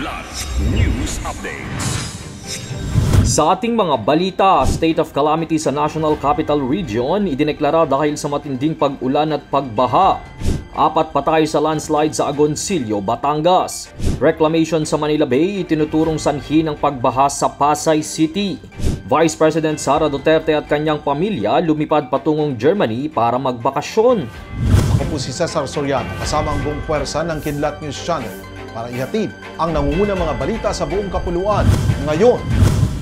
Kidlat News Updates. Sa ating mga balita, state of calamity sa National Capital Region idineklara dahil sa matinding pag-ulan at pagbaha. 4 patay sa landslide sa Agoncillo, Batangas. Reclamation sa Manila Bay itinuturong sanhi ng pagbaha sa Pasay City. Vice President Sara Duterte at kanyang pamilya lumipad patungong Germany para magbakasyon. Ako po si Cesar Soriano, kasama ang buong puwersa ng Kidlat News Channel para ihatid ang nangungunang mga balita sa buong kapuluan ngayon.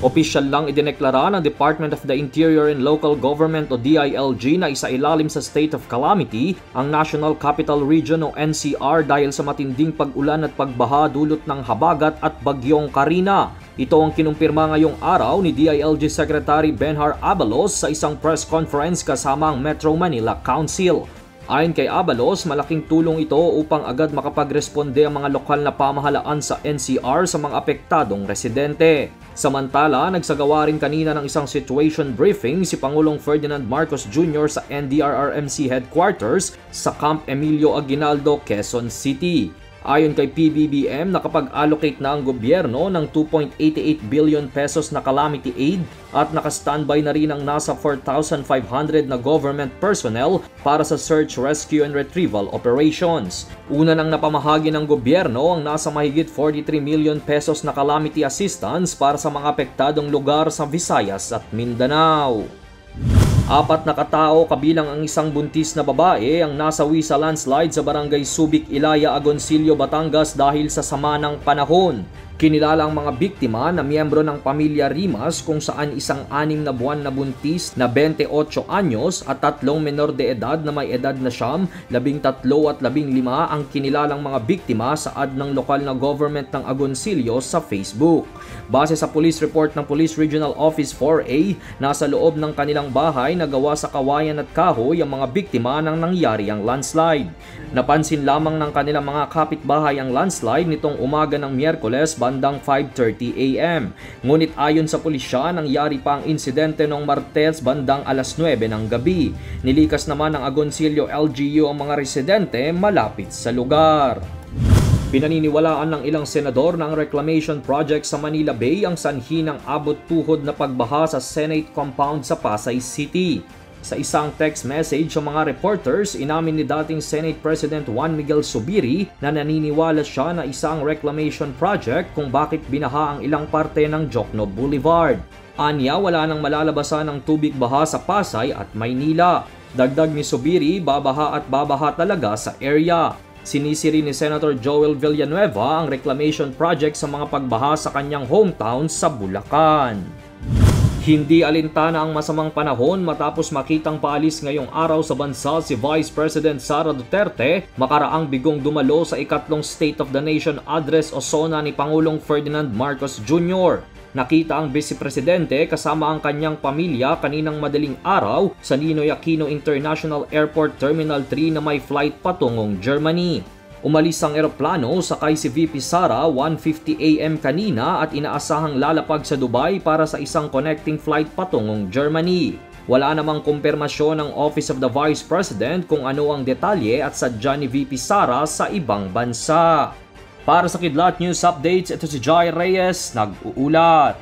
Opisyal lang idineklara ng Department of the Interior and Local Government o DILG na isailalim sa state of calamity ang National Capital Region o NCR dahil sa matinding pag-ulan at pagbaha dulot ng habagat at bagyong Karina. Ito ang kinumpirma ngayong araw ni DILG Secretary Benhar Abalos sa isang press conference kasama ang Metro Manila Council. Ayon kay Abalos, malaking tulong ito upang agad makapagresponde ang mga lokal na pamahalaan sa NCR sa mga apektadong residente. Samantala, nagsagawa rin kanina ng isang situation briefing si Pangulong Ferdinand Marcos Jr. sa NDRRMC headquarters sa Camp Emilio Aguinaldo, Quezon City. Ayon kay PBBM, nakapag-allocate na ang gobyerno ng 2.88 billion pesos na calamity aid at naka-standby na rin ang nasa 4,500 na government personnel para sa search, rescue and retrieval operations. Una nang napamahagi ng gobyerno ang nasa mahigit 43 million pesos na calamity assistance para sa mga apektadong lugar sa Visayas at Mindanao. 4 na katao kabilang ang isang buntis na babae ang nasawi sa landslide sa barangay Subic, Ilaya, Agoncillo, Batangas dahil sa sama ng panahon. Kinilala ang mga biktima na miyembro ng pamilya Rimas kung saan isang 6 na buwan na buntis na 28 anyos at 3 menor de edad na may edad na siyam, 13 at 15 ang kinilalang mga biktima sa ad ng lokal na government ng Agoncillo sa Facebook. Base sa police report ng Police Regional Office 4A, nasa loob ng kanilang bahay na gawa sa kawayan at kahoy ang mga biktima ng nangyari ang landslide. Napansin lamang ng kanilang mga kapitbahay ang landslide nitong umaga ng Miyerkules bandang 5:30 AM. Ngunit ayon sa pulisya, nangyari pa ang insidente noong Martes bandang alas 9 ng gabi. Nilikas naman ng Agoncillo LGU ang mga residente malapit sa lugar. Pinaniniwalaan ng ilang senador na ang reclamation project sa Manila Bay ang sanhi ng abot-tuhod na pagbaha sa Senate compound sa Pasay City. Sa isang text message sa mga reporters, inamin ni dating Senate President Juan Miguel Zubiri na naniniwala siya na isang reclamation project kung bakit binaha ang ilang parte ng Jokno Boulevard. Anya, wala nang malalabasan ng tubig baha sa Pasay at Maynila. Dagdag ni Zubiri, babaha talaga sa area. Sinisiri ni Senator Joel Villanueva ang reclamation project sa mga pagbaha sa kanyang hometown sa Bulacan. Hindi alintana ang masamang panahon matapos makitang paalis ngayong araw sa bansa si Vice President Sara Duterte makaraang bigong dumalo sa ikatlong State of the Nation Address o SONA ni Pangulong Ferdinand Marcos Jr. Nakita ang Vice Presidente kasama ang kanyang pamilya kaninang madaling araw sa Ninoy Aquino International Airport Terminal 3 na may flight patungong Germany. Umalis ang eroplano sakay si VP Sara 1:50 AM kanina at inaasahang lalapag sa Dubai para sa isang connecting flight patungong Germany. Wala namang kumpirmasyon ng Office of the Vice President kung ano ang detalye at sadya ni VP Sara sa ibang bansa. Para sa Kidlat News Updates, ito si Jai Reyes, nag-uulat.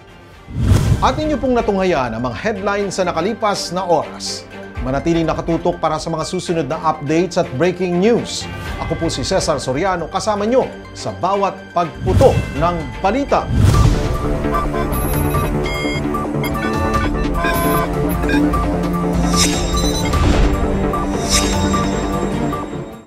At inyo pong natunghayan ang mga headlines sa nakalipas na oras. Manatiling nakatutok para sa mga susunod na updates at breaking news. Ako po si Cesar Soriano, kasama nyo sa bawat pagputok ng balita.